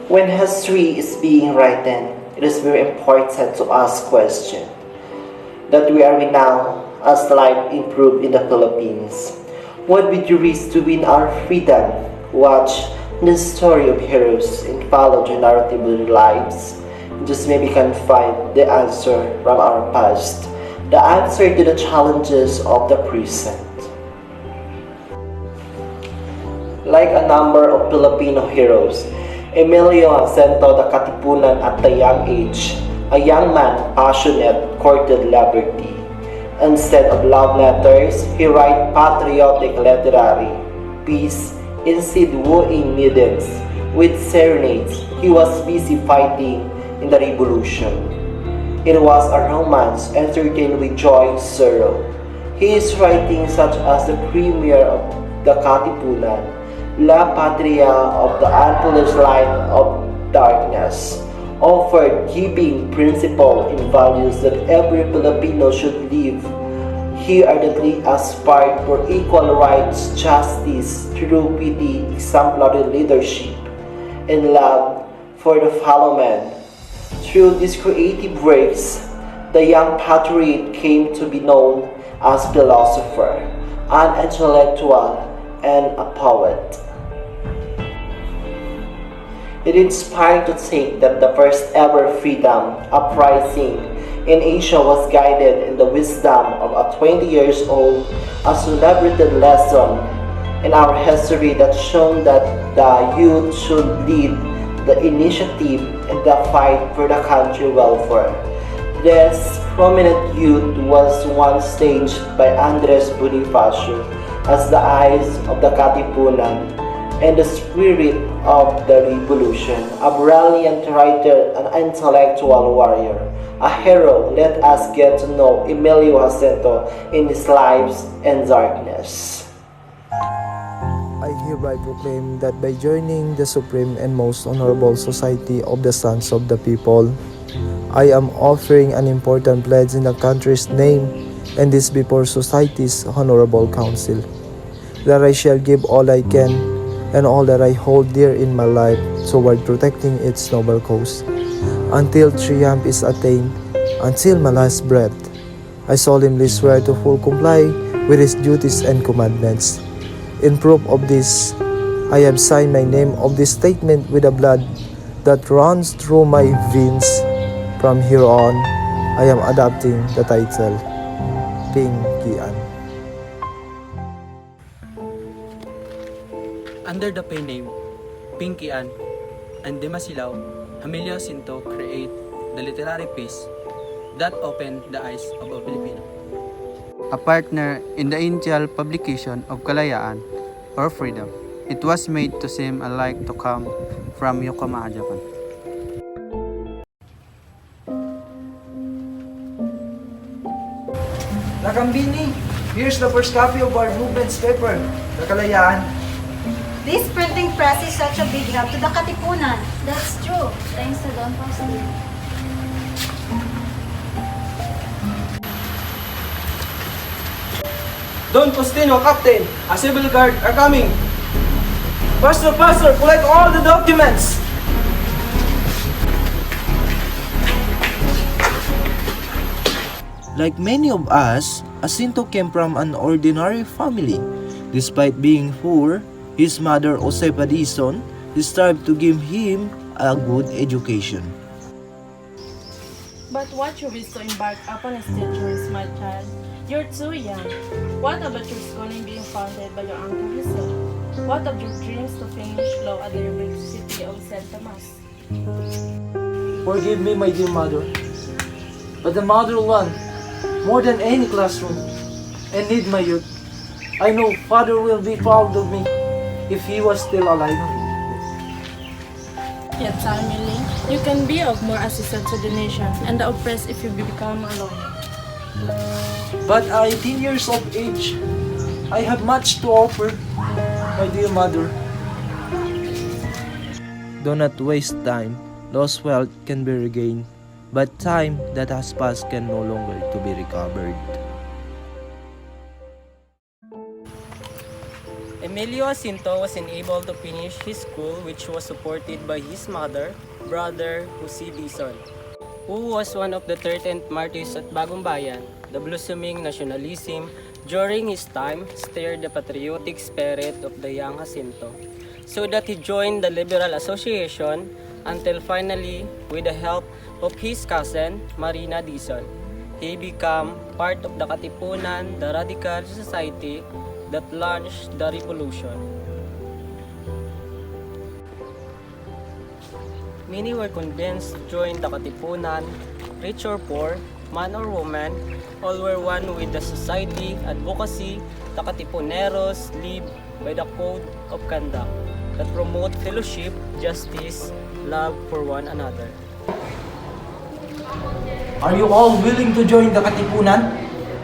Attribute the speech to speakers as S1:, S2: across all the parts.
S1: When history is being written, it is very important to ask questions. That we are now as life improved in the Philippines. What would you risk to win our freedom? Watch the story of heroes and follow their narrative of their lives. Just maybe can find the answer from our past, the answer to the challenges of the present. Like a number of Filipino heroes, Emilio Jacinto the Katipunan at the young age, a young man passionate courted liberty. Instead of love letters, he wrote patriotic literary piece instead wooing maidens with serenades. He was busy fighting in the revolution. It was a romance entertained with joy and sorrow. His writings such as the premiere of the Katipunan, La Patria of the Unpolished Light of Darkness, offered giving principles and values that every Filipino should live. He ardently aspired for equal rights, justice, true pity, exemplary leadership, and love for the fellow man. Through these creative works, the young patriot came to be known as philosopher, an intellectual, and a poet. It inspired to think that the first ever freedom uprising in Asia was guided in the wisdom of a 20 years old, a celebrated lesson in our history that shown that the youth should lead the initiative and the fight for the country welfare. This prominent youth was once staged by Andres Bonifacio as the eyes of the Katipunan and the spirit of the revolution, a brilliant writer, an intellectual warrior, a hero. Let us get to know Emilio Jacinto in his lives and darkness.
S2: I hereby proclaim that by joining the Supreme and Most Honorable Society of the Sons of the People, I am offering an important pledge in the country's name and this before society's honorable council, that I shall give all I can and all that I hold dear in my life toward protecting its noble cause, until triumph is attained, until my last breath. I solemnly swear to full comply with its duties and commandments. In proof of this, I have signed my name of this statement with the blood that runs through my veins. From here on, I am adopting the title Pingkian.
S3: Under the pen name Pinky Ann and Demasilaw, Emilio Jacinto create the literary piece that opened the eyes of a Filipino. A partner in the initial publication of Kalayaan or Freedom, it was made to seem alike to come from Yokohama, Japan.
S4: Nakambini, here's the first copy of our movement's paper, the Kalayaan.
S5: This printing press is such a big help to the Katipunan.
S6: That's true, thanks to Don Faustino.
S4: Don Faustino, Captain, a civil guard are coming. Faster, collect all the documents.
S2: Like many of us, Jacinto came from an ordinary family. Despite being poor, his mother, Josefa Dizon, strived to give him a good education.
S7: But what you wish to embark upon as teachers, my child? You're too young. What about your schooling being founded by your uncle Rizal? What of your dreams to finish law at the University of St. Thomas?
S4: Forgive me, my dear mother, but the motherland, more than any classroom, and need my youth. I know Father will be proud of me if he was still alive.
S7: Yet, Emily, you can be of more assistance to the nation and the oppressed if you become a lawyer.
S4: But at 18 years of age, I have much to offer, my dear mother.
S2: Do not waste time. Lost wealth can be regained, but time that has passed can no longer to be recovered.
S8: Emilio Jacinto was unable to finish his school, which was supported by his mother, brother Jose Dizon, who was one of the 13th martyrs at Bagong Bayan. The blossoming nationalism during his time stirred the patriotic spirit of the young Jacinto, so that he joined the Liberal Association until finally, with the help of his cousin, Marina Dizon, he became part of the Katipunan, the radical society that launched the revolution. Many were convinced to join the Katipunan, rich or poor, man or woman, all were one with the society, advocacy. The Katipuneros live by the code of conduct that promote fellowship, justice, love for one another.
S4: Are you all willing to join the Katipunan?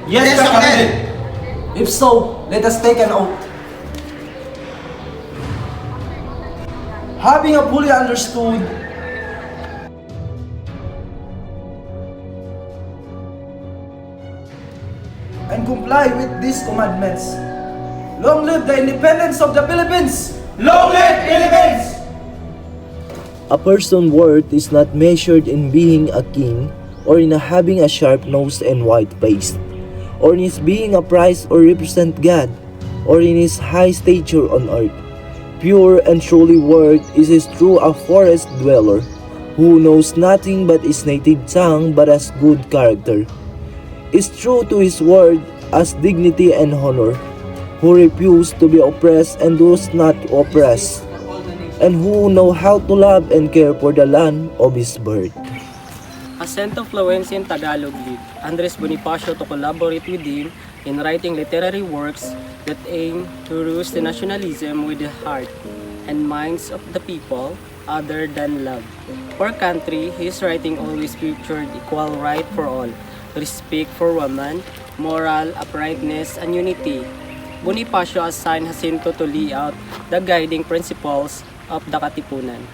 S9: Yes, Captain!
S4: If so, let us take an oath. Having a fully understood and comply with these commandments, long live the independence of the Philippines!
S9: Long live Philippines!
S2: A person's worth is not measured in being a king, or in having a sharp nose and white face, or in his being a priest or represent God, or in his high stature on earth. Pure and truly worth is his true a forest dweller, who knows nothing but his native tongue but has good character, is true to his word as dignity and honor, who refuse to be oppressed and does not oppress, and who know how to love and care for the land of his birth.
S8: Jacinto fluency in Tagalog lead Andres Bonifacio to collaborate with him in writing literary works that aim to rouse the nationalism with the heart and minds of the people other than love. For country, his writing always featured equal right for all, respect for women, moral uprightness, and unity. Bonifacio assigned Jacinto to lay out the guiding principles of the Katipunan.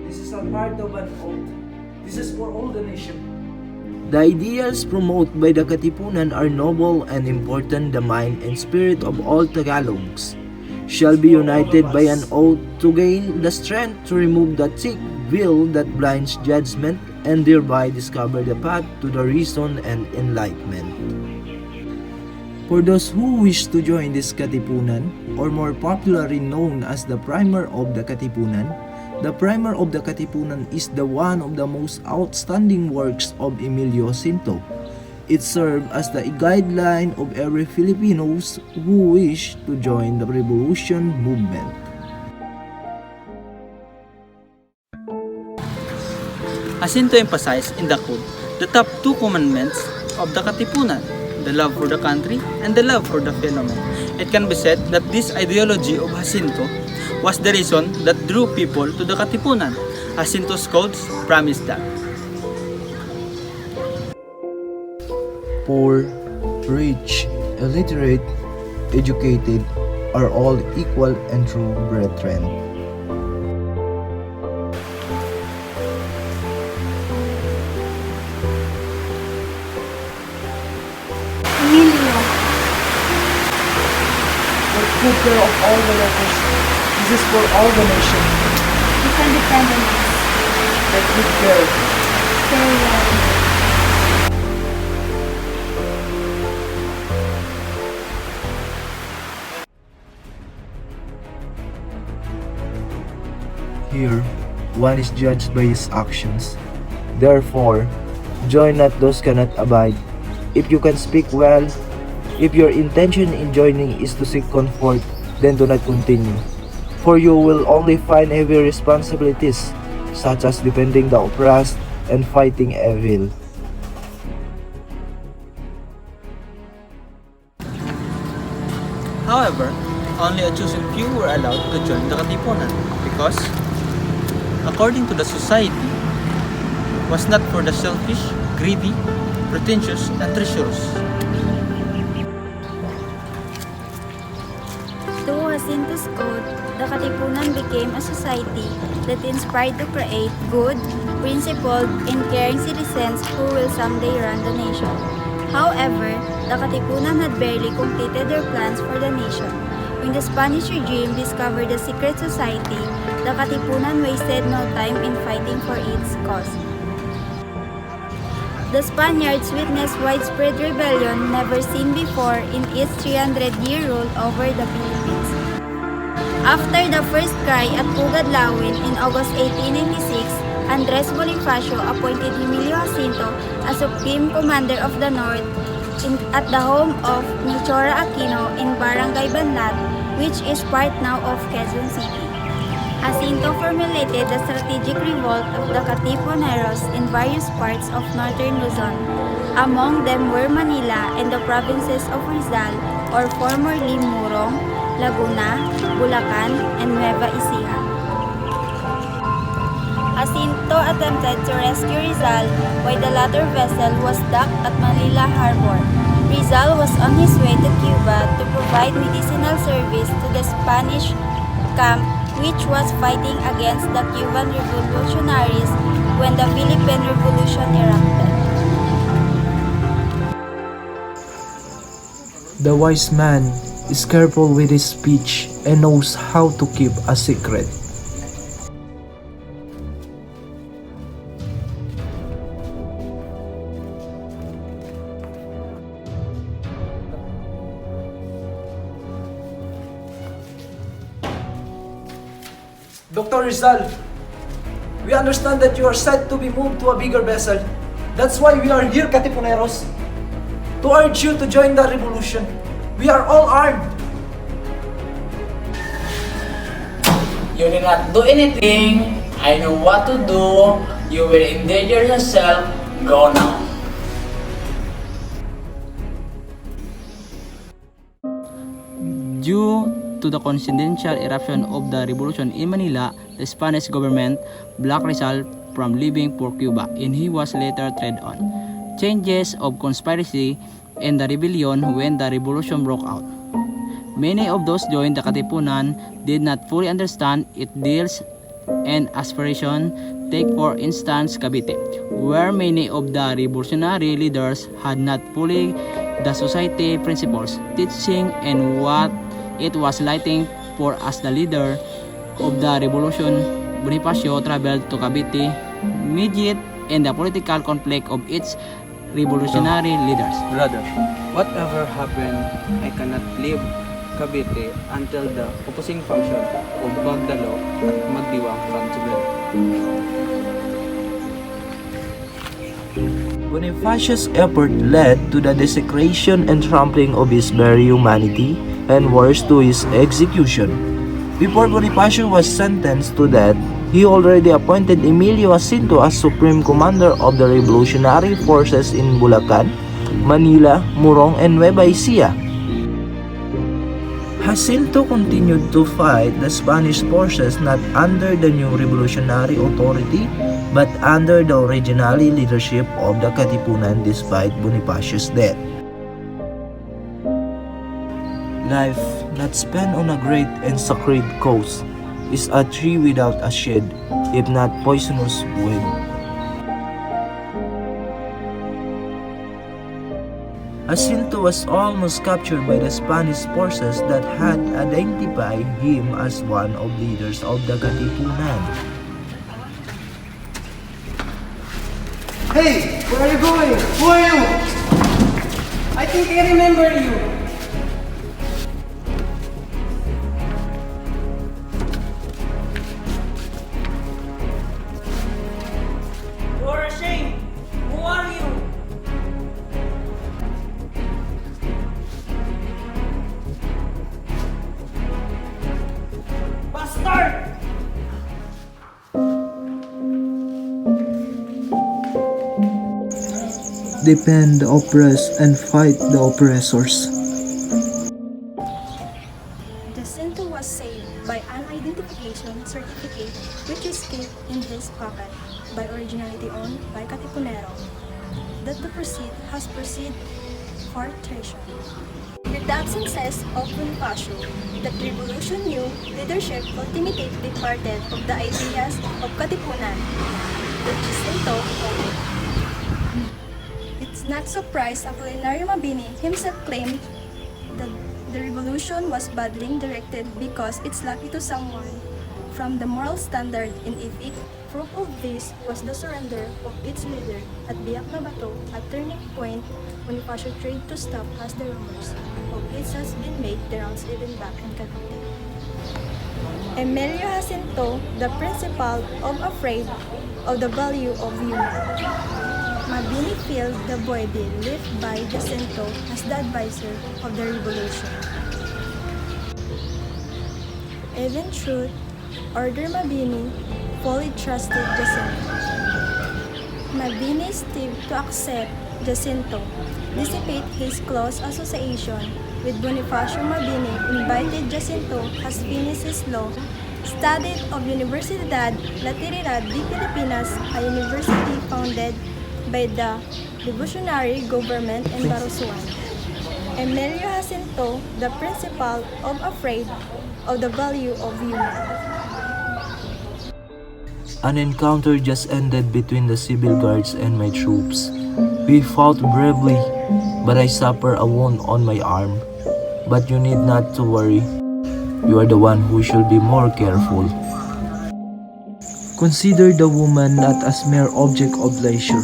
S4: This is a part of an oath. This is for all the nation.
S2: The ideals promoted by the Katipunan are noble and important. The mind and spirit of all Tagalogs shall be united by an oath to gain the strength to remove the thick veil that blinds judgment and thereby discover the path to the reason and enlightenment. For those who wish to join this Katipunan, or more popularly known as the Primer of the Katipunan, the Primer of the Katipunan is the one of the most outstanding works of Emilio Jacinto. It serves as the guideline of every Filipinos who wish to join the revolution movement.
S3: Jacinto emphasized in the code the top two commandments of the Katipunan, the love for the country and the love for the phenomenon. It can be said that this ideology of Jacinto was the reason that drew people to the Katipunan. Jacinto's codes promised that
S2: Poor, rich, illiterate, educated are all equal and true brethren.
S5: Emilio,
S4: Take good care of all the letters. This is for all the nation.
S5: you can depend on us.
S4: Take good care.
S5: Very well.
S2: Here, one is judged by his actions. Therefore, join not those cannot abide. If you can speak well, if your intention in joining is to seek comfort, then do not continue. For you will only find heavy responsibilities, such as defending the oppressed and fighting evil.
S3: However, only a chosen few were allowed to join the Katipunan because, according to the society, was not for the selfish, greedy, pretentious, and treacherous.
S6: Through Jacinto's code, the Katipunan became a society that inspired to create good, principled and caring citizens who will someday run the nation. However, the Katipunan had barely completed their plans for the nation. When the Spanish regime discovered the secret society, the Katipunan wasted no time in fighting for its cause. The Spaniards witnessed widespread rebellion never seen before in its 300-year rule over the Philippines. After the first cry at Pugadlawin in August 1896, Andres Bonifacio appointed Emilio Jacinto as Supreme Commander of the North at the home of Melchora Aquino in Barangay Banlat, which is part now of Quezon City. Jacinto formulated the strategic revolt of the Katipuneros in various parts of northern Luzon. Among them were Manila and the provinces of Rizal, or formerly Murong, Laguna, Bulacan, and Nueva Ecija. Jacinto attempted to rescue Rizal while the latter vessel was docked at Manila Harbor. Rizal was on his way to Cuba to provide medicinal service to the Spanish camp, which was fighting against the Cuban revolutionaries when the Philippine Revolution erupted.
S2: The wise man is careful with his speech and knows how to keep a secret.
S4: Dr. Rizal, we understand that you are set to be moved to a bigger vessel. That's why we are here, Katipuneros, to urge you to join the revolution. We are all armed.
S10: You need not do anything. I know what to do. You will endanger yourself. Go now.
S3: Due to the coincidental eruption of the revolution in Manila, the Spanish government blocked Rizal from leaving for Cuba, and he was later tried on changes of conspiracy and the rebellion when the revolution broke out. Many of those joined the Katipunan did not fully understand its deals and aspirations. Take for instance Cavite, where many of the revolutionary leaders had not fully the society principles, teaching, and what it was lighting for. As the leader of the revolution, Bonifacio traveled to Cavite, mediate in the political conflict of its revolutionary leaders.
S11: Brother, whatever happened, I cannot leave Cavite until the opposing function of Magdalo at Magdiwang come together.
S2: Bonifacio's effort led to the desecration and trampling of his very humanity, and worse, to his execution. Before Bonifacio was sentenced to death, he already appointed Emilio Jacinto as Supreme Commander of the revolutionary forces in Bulacan, Manila, Murong, and Nueva Ecija. Jacinto continued to fight the Spanish forces not under the new revolutionary authority but under the original leadership of the Katipunan despite Bonifacio's death. Life not spent on a great and sacred cause is a tree without a shade, if not poisonous wind. Jacinto was almost captured by the Spanish forces that had identified him as one of the leaders of the Katipunan.
S8: Hey, where are you going? Who are you? I think I remember you. You are ashamed. Who are you? Bastard!
S2: Defend the oppressed and fight the oppressors.
S5: Jacinto was saved by an identification certificate which is kept in his pocket by originality owned by Katipunero, that the proceed has proceed for treason. With the absences of Bonifacio, the revolution new leadership ultimately departed of the ideas of Katipunan. that Jacinto founded. It's not surprised Apolinario Mabini himself claimed that the revolution was badly directed because it's lucky to someone from the moral standard in ethic. Proof of this was the surrender of its leader at Biak na Bato, a turning point Bonifacio tried to stop as the rumors of it has been made the rounds even back in Cavite. Emilio Jacinto, the principal of afraid of the value of human. Mabini felt the boy deal left by Jacinto as the advisor of the revolution. Even truth, Order Mabini fully trusted Jacinto. Mabini strived to accept Jacinto, dissipate his close association with Bonifacio. Mabini invited Jacinto has finished his law, studied of Universidad La Trinidad de Filipinas, a university founded by the revolutionary government in Barusuan. Emilio Jacinto, the principal of afraid of the value of human.
S2: An encounter just ended between the civil guards and my troops. We fought bravely, but I suffered a wound on my arm. But you need not to worry. You are the one who should be more careful. Consider the woman not as mere object of leisure,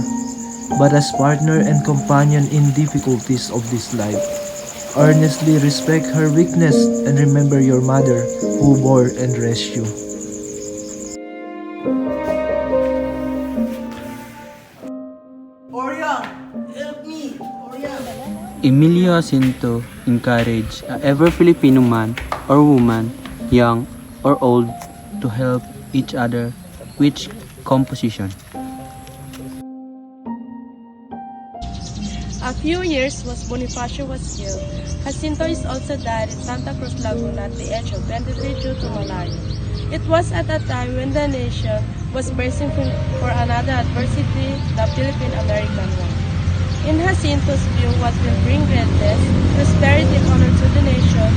S2: but as partner and companion in difficulties of this life. Earnestly respect her weakness and remember your mother who bore and raised you.
S11: Emilio Jacinto encouraged every Filipino man or woman, young or old, to help each other with composition.
S7: A few years was Bonifacio was killed. Jacinto is also died in Santa Cruz, Laguna at the age of 23 due to malaria. It was at a time when the nation was bracing for another adversity, the Philippine-American War. In Jacinto's view, what will bring greatness, prosperity, and honor to the nation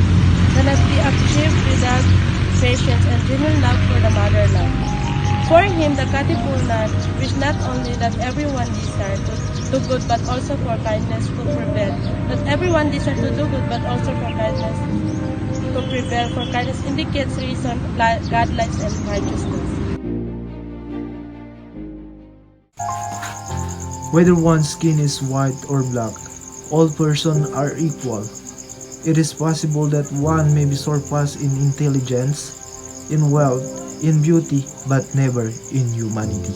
S7: cannot be achieved without patience and genuine love for the motherland. For him, the katipunan wished not only that everyone desire to do good but also for kindness to prevail. That everyone desire to do good but also for kindness to prevail. For kindness indicates reason, godliness, and righteousness.
S2: Whether one's skin is white or black, all persons are equal. It is possible that one may be surpassed in intelligence, in wealth, in beauty, but never in humanity.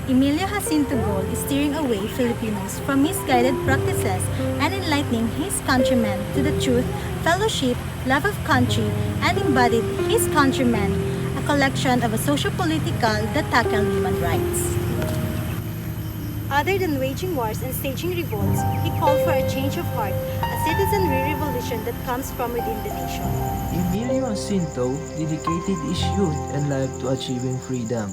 S5: Emilio Jacinto goal is steering away Filipinos from misguided practices and enlightening his countrymen to the truth, fellowship, love of country, and embodied his countrymen, a collection of a socio-political that tackle human rights. Other than waging wars and staging revolts, he called for a change of heart, a citizenry revolution that comes from within the nation.
S2: Emilio Jacinto dedicated his youth and life to achieving freedom.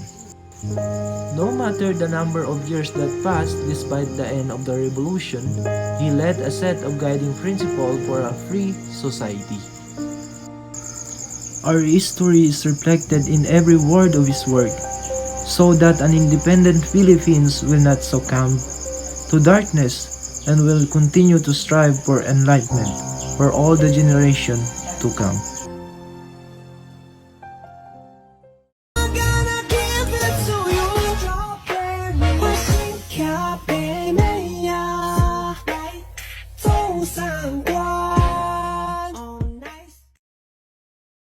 S2: No matter the number of years that passed despite the end of the revolution, he led a set of guiding principles for a free society. Our history is reflected in every word of his work, so that an independent Philippines will not succumb to darkness and will continue to strive for enlightenment for all the generations to come.